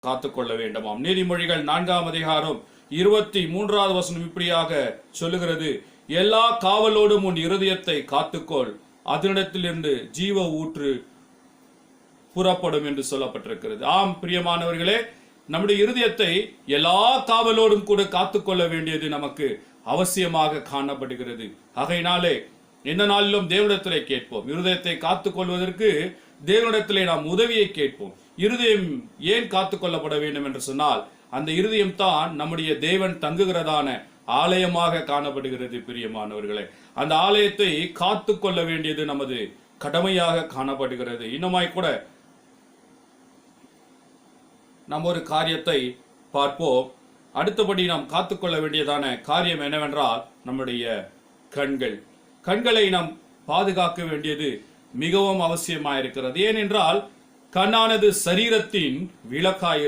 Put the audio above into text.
காத்துக்கொள்ள வேண்டுமாம். நீதிமொழிகள் 4ஆம் அதிகாரம் 23வது வசனம் இப்படியாக சொல்லுகிறது, எல்லா காவலோடும் உன் இருதயத்தை காத்துக்கொள், அதனிடத்திலிருந்து ஜீவ ஊற்று புறப்படும் என்று சொல்லப்பட்டிருக்கிறது. ஆம் பிரியமானவர்களே, நம்முடைய இருதயத்தை எல்லா காவலோடும் கூட காத்துக்கொள்ள வேண்டியது நமக்கு அவசியமாக காணப்படுகிறது. ஆகையினாலே எந்த நாளிலும் தேவனிடத்திலே கேட்போம். இருதயத்தை காத்துக்கொள்வதற்கு தேவனிடத்திலே நாம் உதவியை கேட்போம். இருதயம் ஏன் காத்துக்கொள்ளப்பட வேண்டும் என்று சொன்னால், அந்த இருதயம் தான் நம்முடைய தேவன் தங்குகிறதான ஆலயமாக காணப்படுகிறது. பிரியமானவர்களே, அந்த ஆலயத்தை காத்துக்கொள்ள வேண்டியது நமது கடமையாக காணப்படுகிறது. இன்னுமாய் கூட நாம் ஒரு காரியத்தை பார்ப்போம். அடுத்தபடி நாம் காத்துக்கொள்ள வேண்டியதான காரியம் என்னவென்றால், நம்முடைய கண்களை நாம் பாதுகாக்க வேண்டியது மிகவும் அவசியமாயிருக்கிறது. ஏனென்றால் கண்ணானது சரீரத்தின் விளக்காய்